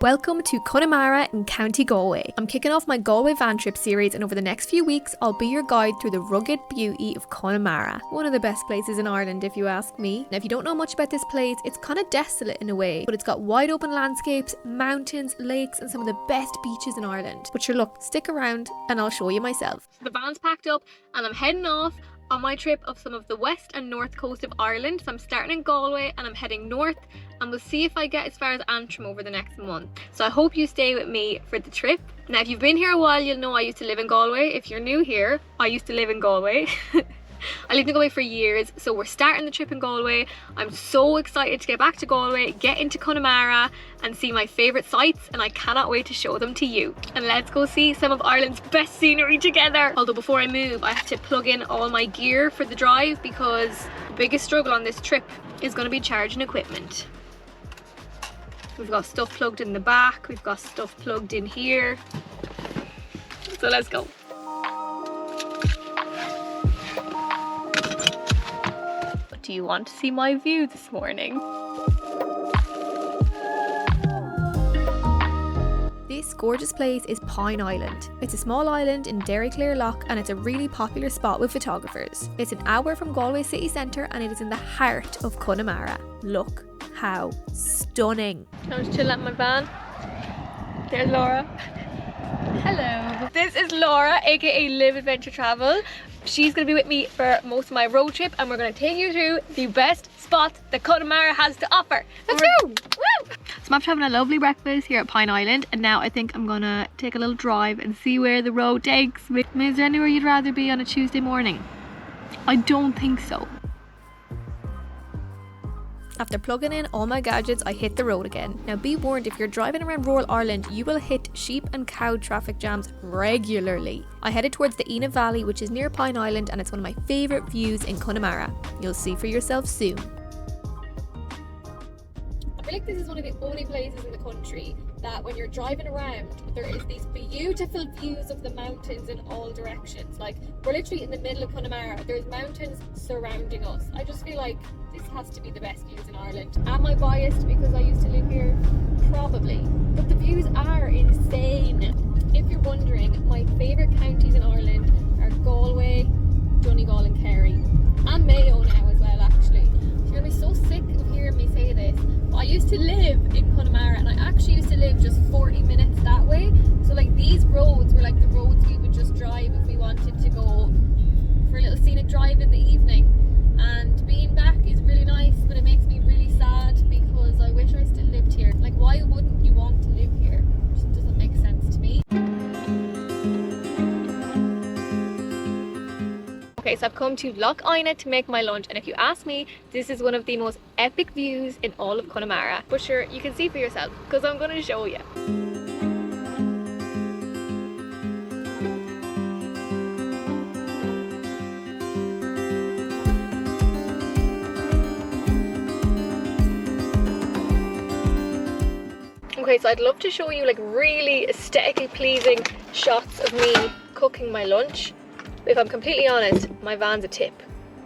Welcome to Connemara in County Galway. I'm kicking off my Galway van trip series, and over the next few weeks I'll be your guide through the rugged beauty of Connemara. One of the best places in Ireland if you ask me. Now if you don't know much about this place, it's kind of desolate in a way, but it's got wide open landscapes, mountains, lakes and some of the best beaches in Ireland. But sure, look, stick around and I'll show you myself. So the van's packed up and I'm heading off on my trip of some of the west and north coast of Ireland. So I'm starting in Galway and I'm heading north, and we'll see if I get as far as Antrim over the next month. So I hope you stay with me for the trip. Now if you've been here a while, you'll know I used to live in Galway. If you're new here, I used to live in Galway. I lived in Galway for years, so we're starting the trip in Galway. I'm so excited to get back to Galway, get into Connemara and see my favourite sights, and I cannot wait to show them to you. And let's go see some of Ireland's best scenery together. Although before I move, I have to plug in all my gear for the drive because the biggest struggle on this trip is going to be charging equipment. We've got stuff plugged in the back, we've got stuff plugged in here. So let's go. Do you want to see my view this morning? This gorgeous place is Pine Island. It's a small island in Derryclare Lough, and it's a really popular spot with photographers. It's an hour from Galway city centre and it is in the heart of Connemara. Look how stunning. I'm just chilling at my van. There's Laura. Hello. This is Laura, aka Live Adventure Travel. She's going to be with me for most of my road trip, and we're going to take you through the best spots that Connemara has to offer. Let's go! Woo! So I'm after having a lovely breakfast here at Pine Island, and now I think I'm going to take a little drive and see where the road takes me. Is there anywhere you'd rather be on a Tuesday morning? I don't think so. After plugging in all my gadgets, I hit the road again. Now be warned, if you're driving around rural Ireland, you will hit sheep and cow traffic jams regularly. I headed towards the Inagh Valley, which is near Pine Island, and it's one of my favourite views in Connemara. You'll see for yourself soon. I feel like this is one of the only places in the country that when you're driving around, there is these beautiful views of the mountains in all directions. Like, we're literally in the middle of Connemara. There's mountains surrounding us. I just feel like this has to be the best views in Ireland. Am I biased because I used to live here? Probably. But the views are insane. If you're wondering, my favourite counties in Ireland are Galway, Donegal and Kerry. And Mayo now as well, actually. You're going to be so sick of hearing me say this, but I used to live in Connemara, and I actually used to live just 40 minutes that way. So like these roads were like the roads we would just drive if we wanted to go for a little scenic drive in the evening. And being back is really nice, but it makes me really sad because I wish I still lived here. Like, why wouldn't you want to live here? It just doesn't make sense to me. Okay, so I've come to Lough to make my lunch, and if you ask me, this is one of the most epic views in all of Connemara. But sure, you can see for yourself because I'm going to show you. Okay, so I'd love to show you like really aesthetically pleasing shots of me cooking my lunch. If I'm completely honest, my van's a tip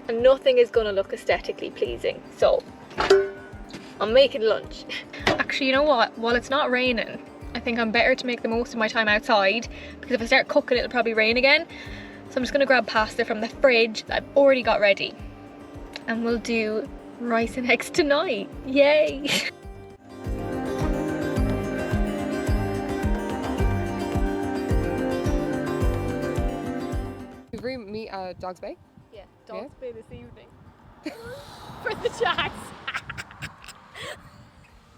and nothing is gonna look aesthetically pleasing. So I'm making lunch. Actually, you know what? While it's not raining, I think I'm better to make the most of my time outside, because if I start cooking, it'll probably rain again. So I'm just gonna grab pasta from the fridge that I've already got ready, and we'll do rice and eggs tonight. Yay! We meet at Dogs Bay? Yeah, Dogs Bay this evening. For the jacks.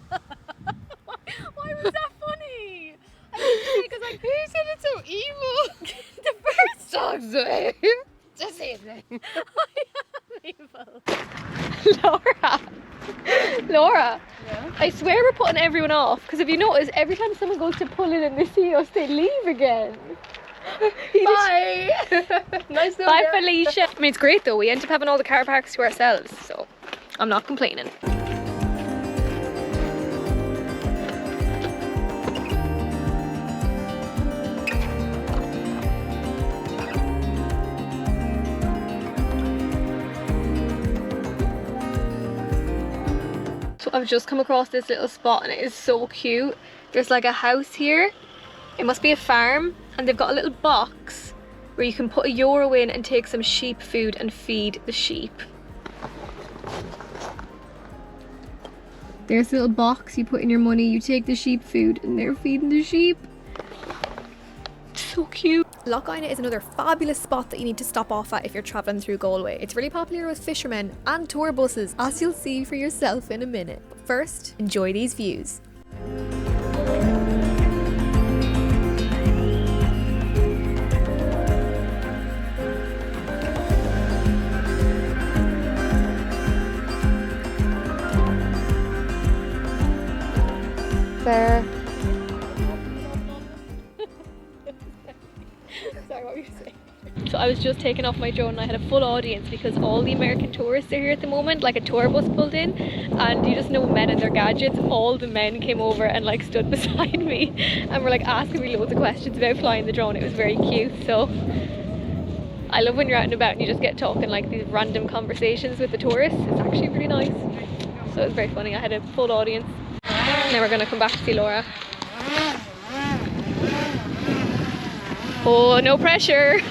Why was that funny? Because like, who said it's so evil? The first Dogs Bay! Just say his name. I am evil. Laura. Yeah? I swear we're putting everyone off, because if you notice, every time someone goes to pull in and they see us, they leave again. Bye! Nice to Bye, Felicia. I mean, it's great though. We end up having all the car parks to ourselves, so I'm not complaining. So I've just come across this little spot and it is so cute. There's like a house here. It must be a farm, and they've got a little box where you can put €1 in and take some sheep food and feed the sheep. There's a little box, you put in your money, you take the sheep food, and they're feeding the sheep. So cute. Lough is another fabulous spot that you need to stop off at if you're travelling through Galway. It's really popular with fishermen and tour buses, as you'll see for yourself in a minute. But first, enjoy these views. There. Sorry, what were you saying? So I was just taking off my drone and I had a full audience because all the American tourists are here at the moment. Like a tour bus pulled in, and you just know men and their gadgets. All the men came over and like stood beside me and were like asking me loads of questions about flying the drone. It was very cute. So I love when you're out and about and you just get talking like these random conversations with the tourists. It's actually really nice. So it was very funny. I had a full audience. Now we're going to come back to see Laura. Oh, no pressure.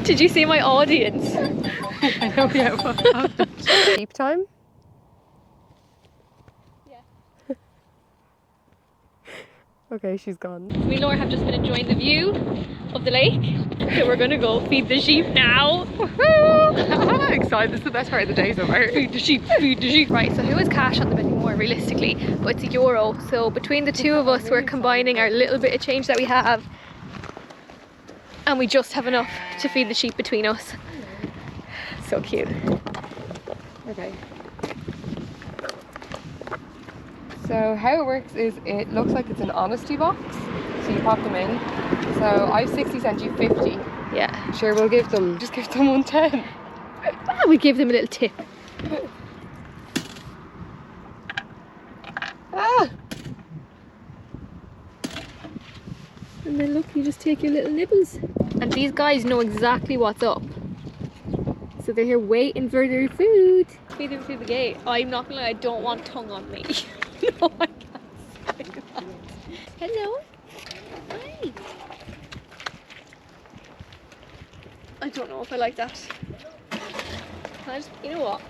Did you see my audience? I know, yeah. Sheep time? Yeah. Okay, she's gone. Me and Laura have just been enjoying the view of the lake. So we're going to go feed the sheep now. I'm excited. This is the best part of the day so far. Feed the sheep, feed the sheep. Right, so who has cash on them anymore realistically? But it's €1. So between the two of us, we're combining our little bit of change that we have. And we just have enough to feed the sheep between us. So cute. Okay. So how it works is it looks like it's an honesty box. So you pop them in. So I've 60 cents, you 50. Yeah. Sure, we'll give them, just give them 110. We give them a little tip. Ah! And then look, you just take your little nibbles. And these guys know exactly what's up. So they're here waiting for their food. Feed them through the gate. I'm not gonna lie, I don't want tongue on me. No, I can't say that. Hello? Hi. I don't know if I like that. Can I just, you know what?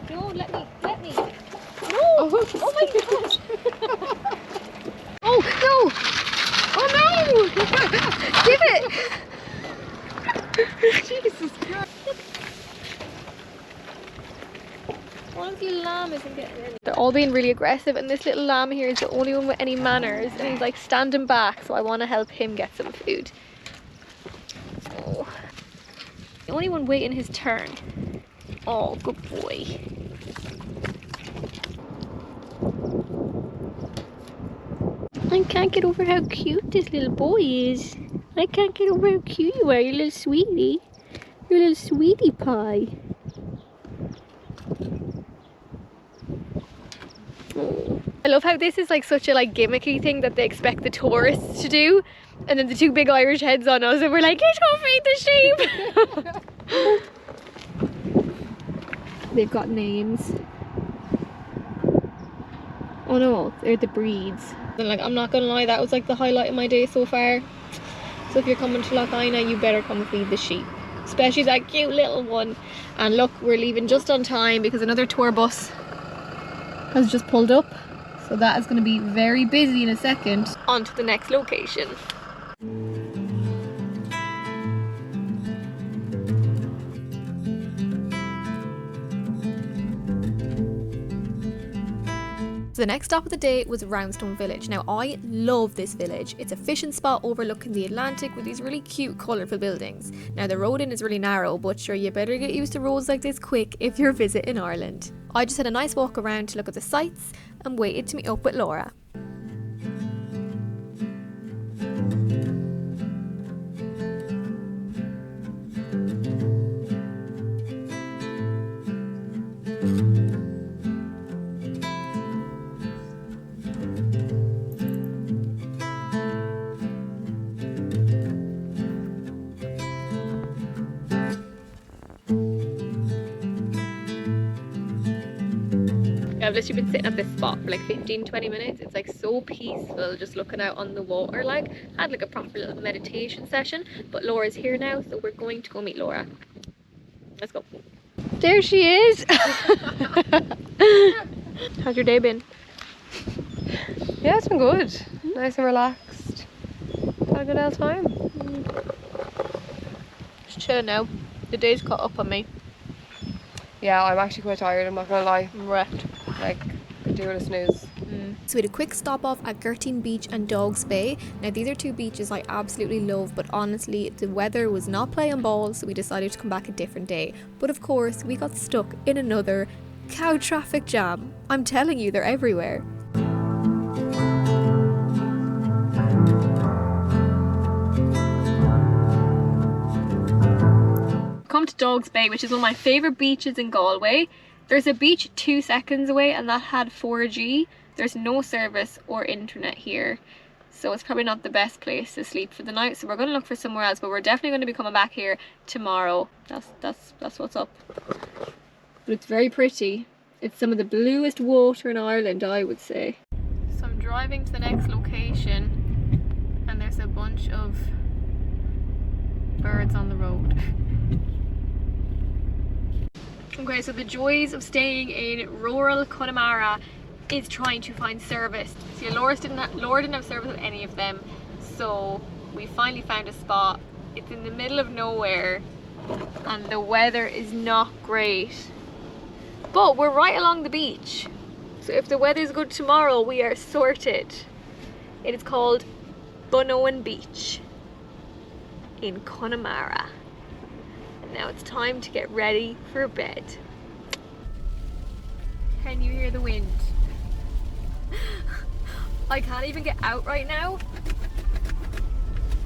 No, let me. No! Oh my god! Oh no! Oh no! Give it! Jesus Christ! One of the lamb isn't getting in. They're all being really aggressive, and this little lamb here is the only one with any manners, and he's like standing back, so I want to help him get some food. Oh. The only one waiting his turn. Oh, good boy. I can't get over how cute this little boy is. I can't get over how cute you are, you little sweetie. You're a little sweetie pie. Oh. I love how this is like such a like gimmicky thing that they expect the tourists to do, and then the two big Irish heads on us and we're like, let's go feed the sheep. They've got names. Oh no, they're the breeds. And like, I'm not gonna lie, that was like the highlight of my day so far. So if you're coming to Lough, you better come feed the sheep, especially that cute little one. And look, we're leaving just on time because another tour bus has just pulled up, so that is going to be very busy in a second. On to the next location. So the next stop of the day was Roundstone Village. Now I love this village. It's a fishing spot overlooking the Atlantic with these really cute colourful buildings. Now the road in is really narrow, but sure, you better get used to roads like this quick if you're visiting Ireland. I just had a nice walk around to look at the sights and waited to meet up with Laura. I've literally been sitting at this spot for like 15-20 minutes. It's like so peaceful, just looking out on the water. Like, had like a proper little meditation session. But Laura's here now, so we're going to go meet Laura. Let's go. There she is. How's your day been? Yeah, it's been good. Nice and relaxed. Had a good old time. Just chill now. The day's caught up on me. Yeah, I'm actually quite tired, I'm not gonna lie. I'm wrecked. Like, could do with a snooze. So we had a quick stop off at Gurteen Beach and Dogs Bay. Now these are two beaches I absolutely love, but honestly the weather was not playing ball, so we decided to come back a different day. But of course we got stuck in another cow traffic jam. I'm telling you, they're everywhere. Come to Dogs Bay, which is one of my favourite beaches in Galway. There's a beach 2 seconds away and that had 4G. There's no service or internet here, so it's probably not the best place to sleep for the night, so we're going to look for somewhere else, but we're definitely going to be coming back here tomorrow. That's what's up. But it's very pretty. It's some of the bluest water in Ireland, I would say. So I'm driving to the next location and there's a bunch of birds on the road. Okay, so the joys of staying in rural Connemara is trying to find service. See, Laura didn't have service with any of them, so we finally found a spot. It's in the middle of nowhere and the weather is not great, but we're right along the beach, so if the weather's good tomorrow we are sorted. It is called Bunowen Beach in Connemara. Now it's time to get ready for bed. Can you hear the wind? I can't even get out right now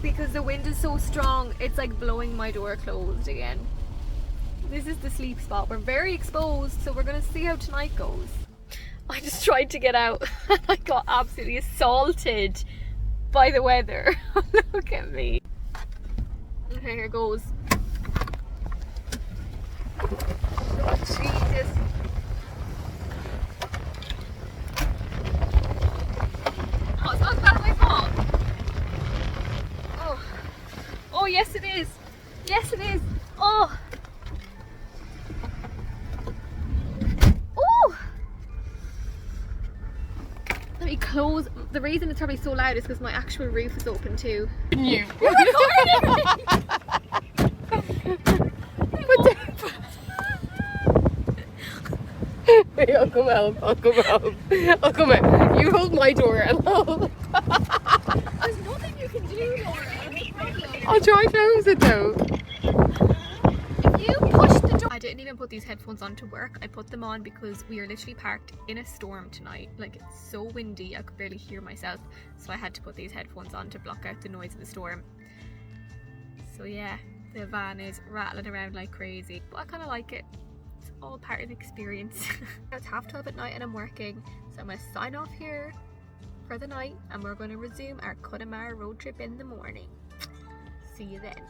because the wind is so strong. It's like blowing my door closed again. This is the sleep spot. We're very exposed, so we're gonna see how tonight goes. I just tried to get out and I got absolutely assaulted by the weather. Look at me. Okay, here goes. Oh, Jesus. Oh, it's not bad my fault. Oh, yes it is. Yes it is. Oh. Oh. Let me close. The reason it's probably so loud is because my actual roof is open too. You. You're recording me. Wait, I'll come out. I'll come out. You hold my door and There's nothing you can do, Laura. I'll try close it though. If you push the door. I didn't even put these headphones on to work. I put them on because we are literally parked in a storm tonight. Like, it's so windy, I could barely hear myself. So I had to put these headphones on to block out the noise of the storm. So yeah, the van is rattling around like crazy, but I kind of like it. It's all part of the experience. It's 12:30 at night and I'm working, so I'm going to sign off here for the night and we're going to resume our Connemara road trip in the morning. See you then.